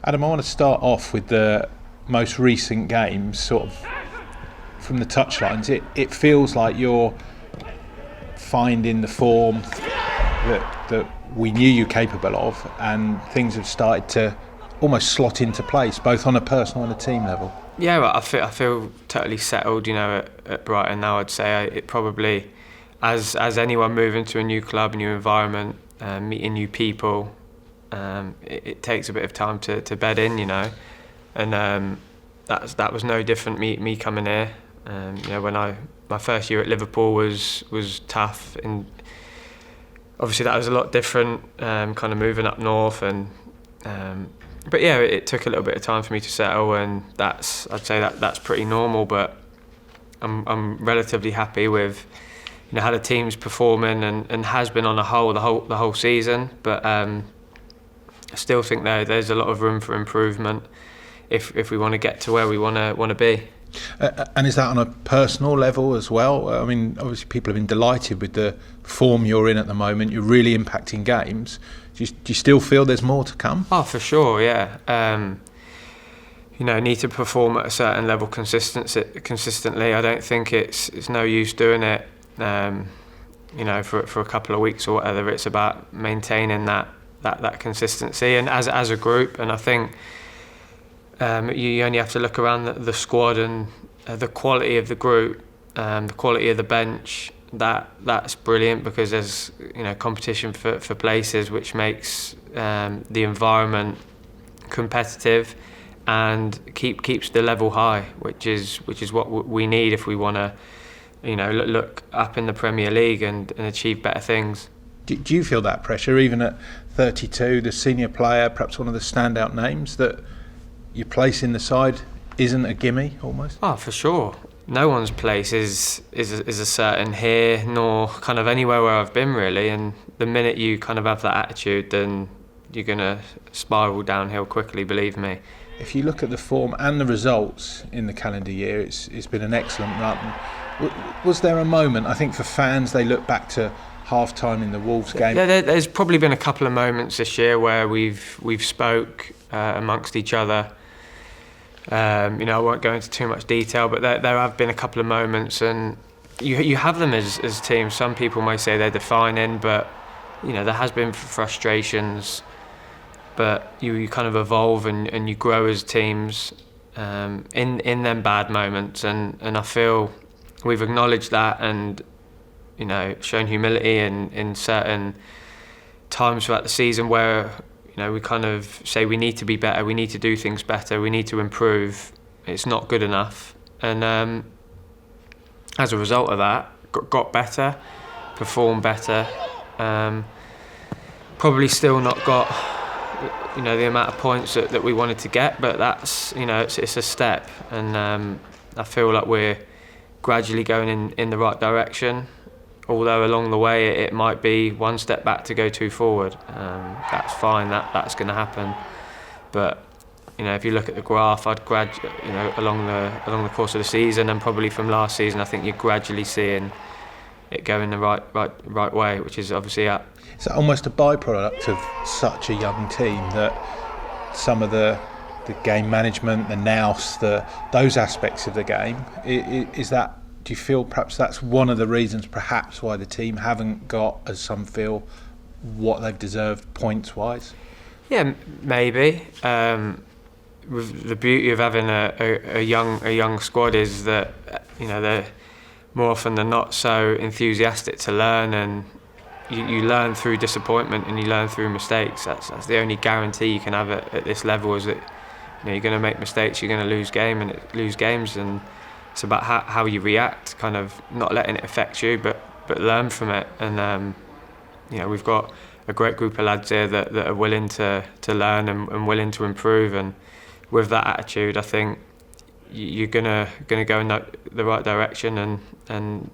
Adam, I want to start off with the most recent games, sort of from the touchlines. It feels like you're finding the form that we knew you were capable of, and things have started to almost slot into place, both on a personal and a team level. Yeah, well, I feel totally settled, at Brighton now. I'd say it probably, as anyone moving to a new club, a new environment, meeting new people, it takes a bit of time to bed in, and that was no different. Me coming here, when my first year at Liverpool was tough, and obviously that was a lot different, kind of moving up north, and but yeah, it took a little bit of time for me to settle, and I'd say that's pretty normal. But I'm relatively happy with how the team's performing and has been on the whole season. But I still think there's a lot of room for improvement if we want to get to where we want to be. And is that on a personal level as well? I mean, obviously people have been delighted with the form you're in at the moment. You're really impacting games. Do you still feel there's more to come? Oh, for sure, yeah. Need to perform at a certain level consistently. I don't think it's no use doing it, for a couple of weeks or whatever. It's about maintaining that consistency, and as a group. And I think you only have to look around the squad and the quality of the group, the quality of the bench. That's brilliant, because there's competition for places, which makes the environment competitive and keeps the level high, which is what we need if we want to look up in the Premier League and achieve better things. Do you feel that pressure, even at 32, the senior player, perhaps one of the standout names, that your place in the side isn't a gimme almost? Oh, for sure. No one's place is a certain here, nor kind of anywhere where I've been, really. And the minute you kind of have that attitude, then you're going to spiral downhill quickly, believe me. If you look at the form and the results in the calendar year, it's been an excellent run. Was there a moment, I think for fans, they look back to half-time in the Wolves game? Yeah, there's probably been a couple of moments this year where we've spoke amongst each other. I won't go into too much detail, but there have been a couple of moments, and you have them as teams. Some people may say they're defining, but there has been frustrations, but you kind of evolve and you grow as teams in them bad moments, and I feel we've acknowledged that and shown humility in certain times throughout the season where we kind of say we need to be better, we need to do things better, we need to improve. It's not good enough. And as a result of that, got better, performed better. Probably still not got the amount of points that we wanted to get, but that's it's a step. And I feel like we're gradually going in the right direction. Although along the way it might be one step back to go two forward. That's fine, that's going to happen. But if you look at the graph, I'd along the course of the season, and probably from last season, I think you're gradually seeing it go in the right way, which is obviously up. It's almost a byproduct of such a young team that some of the game management, the nous, those aspects of the game, is that. Do you feel perhaps that's one of the reasons perhaps why the team haven't got, as some feel, what they've deserved points-wise? Yeah, maybe. With the beauty of having a young squad is that they're more often than not so enthusiastic to learn, and you learn through disappointment and you learn through mistakes. That's the only guarantee you can have at this level, is that you're going to make mistakes, you're going to lose games, and it's about how you react, kind of not letting it affect you, but learn from it. And we've got a great group of lads here that are willing to learn and willing to improve. And with that attitude, I think you're gonna go in the right direction and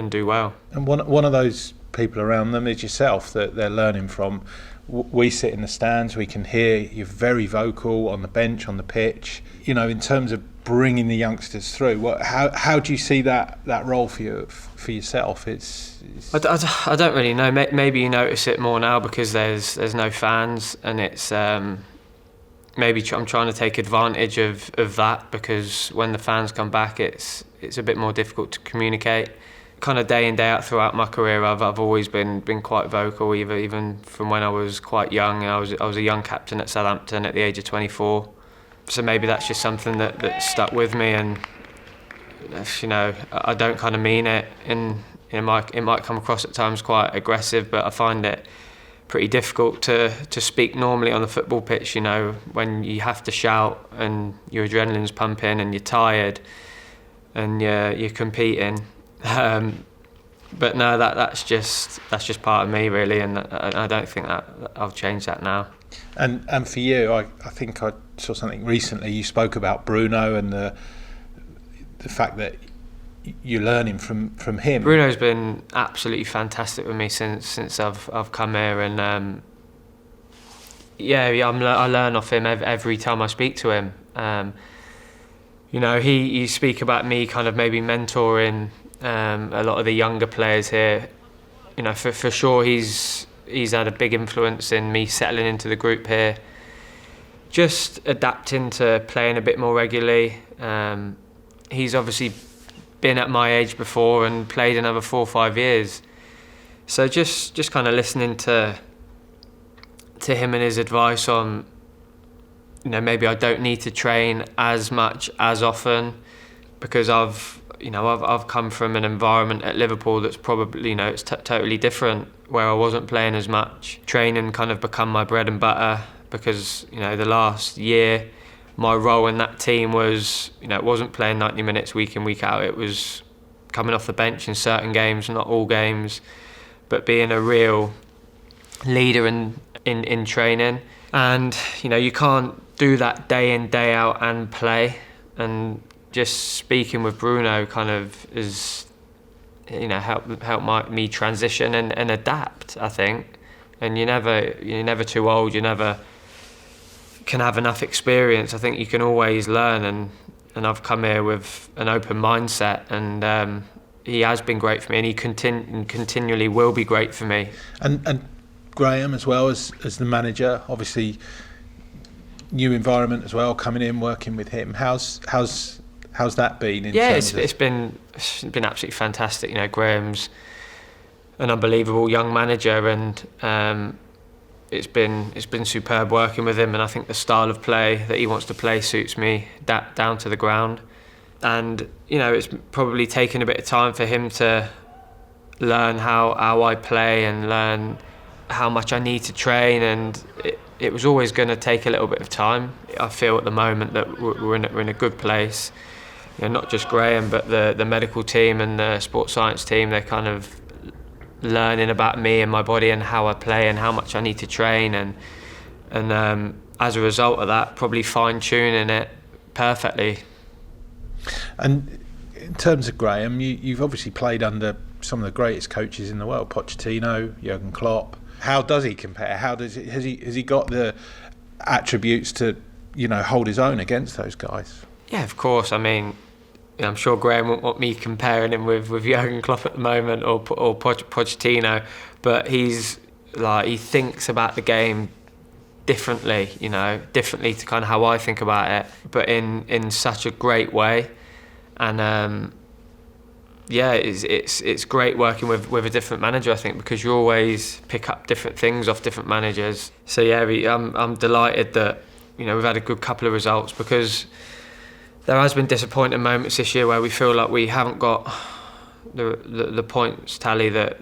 do well. And one of those people around them is yourself that they're learning from. We sit in the stands, we can hear you're very vocal on the bench, on the pitch. In terms of bringing the youngsters through, how do you see that role for yourself? I don't really know. Maybe you notice it more now because there's no fans, and it's maybe I'm trying to take advantage of that, because when the fans come back, it's a bit more difficult to communicate. Kind of day in, day out throughout my career, I've always been quite vocal, even from when I was quite young. I was a young captain at Southampton at the age of 24. So maybe that's just something that stuck with me, and I don't kind of mean it, and it might come across at times quite aggressive, but I find it pretty difficult to speak normally on the football pitch, when you have to shout and your adrenaline's pumping and you're tired and you're competing. But no, that's just part of me, really, and I don't think that I'll change that now. And for you, I think I saw something recently. You spoke about Bruno and the fact that you're learning from him. Bruno's been absolutely fantastic with me since I've come here, and I learn off him every time I speak to him. You speak about me kind of maybe mentoring a lot of the younger players here. For sure he's had a big influence in me settling into the group here, just adapting to playing a bit more regularly. He's obviously been at my age before and played another 4 or 5 years, so just kind of listening to him and his advice on, maybe I don't need to train as much as often, because I've come from an environment at Liverpool that's probably it's totally different, where I wasn't playing as much. Training kind of become my bread and butter, because the last year my role in that team was, it wasn't playing 90 minutes week in, week out. It was coming off the bench in certain games, not all games, but being a real leader in training. And you can't do that day in, day out and play. And just speaking with Bruno kind of is, help me transition and adapt, I think. And you're never too old. You never can have enough experience. I think you can always learn, and I've come here with an open mindset, and he has been great for me, and he continually will be great for me. And Graham as well as the manager, obviously new environment as well, coming in, working with him. How's that been? It's been absolutely fantastic. Graham's an unbelievable young manager, and it's been superb working with him, and I think the style of play that he wants to play suits me down to the ground. And it's probably taken a bit of time for him to learn how I play and learn how much I need to train, and it was always going to take a little bit of time. I feel at the moment that we're in a good place. Not just Graham, but the medical team and the sports science team, they're kind of learning about me and my body and how I play and how much I need to train, and as a result of that, probably fine-tuning it perfectly. And in terms of Graham, you've obviously played under some of the greatest coaches in the world, Pochettino, Jurgen Klopp. How does he compare? Has he got the attributes to hold his own against those guys? Yeah, of course. I mean, I'm sure Graham won't want me comparing him with Jurgen Klopp at the moment, or Pochettino, but he thinks about the game differently, differently to kind of how I think about it, but in such a great way. And it's great working with a different manager, I think, because you always pick up different things off different managers. So I'm delighted that we've had a good couple of results, because there has been disappointing moments this year where we feel like we haven't got the points tally that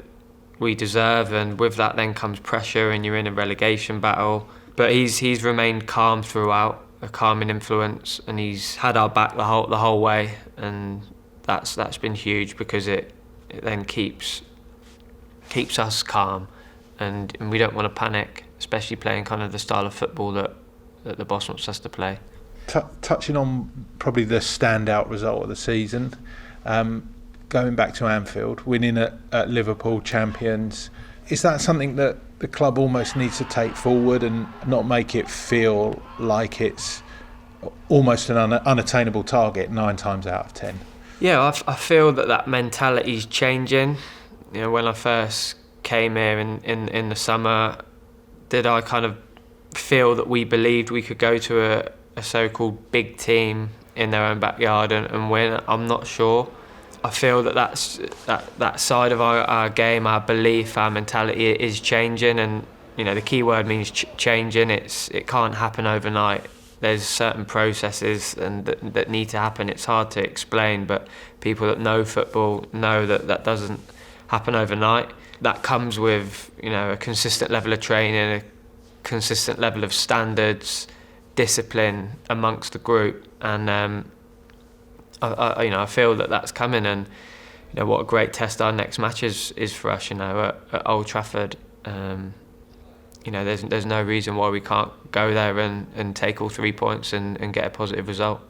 we deserve, and with that then comes pressure, and you're in a relegation battle. But he's remained calm throughout, a calming influence, and he's had our back the whole way, and that's been huge, because it then keeps us calm, and we don't want to panic, especially playing kind of the style of football that the boss wants us to play. Touching on probably the standout result of the season, going back to Anfield, winning at Liverpool, champions, is that something that the club almost needs to take forward and not make it feel like it's almost an unattainable target 9 times out of 10? Yeah, I feel that mentality's changing. When I first came here in the summer, did I kind of feel that we believed we could go to a so-called big team in their own backyard and win. I'm not sure. I feel that side of our game, our belief, our mentality is changing, and the key word means changing. It can't happen overnight. There's certain processes that need to happen. It's hard to explain, but people that know football know that doesn't happen overnight. That comes with a consistent level of training, a consistent level of standards, discipline amongst the group, and I feel that's coming, and what a great test our next match is for us. At Old Trafford, there's no reason why we can't go there and take all 3 points and get a positive result.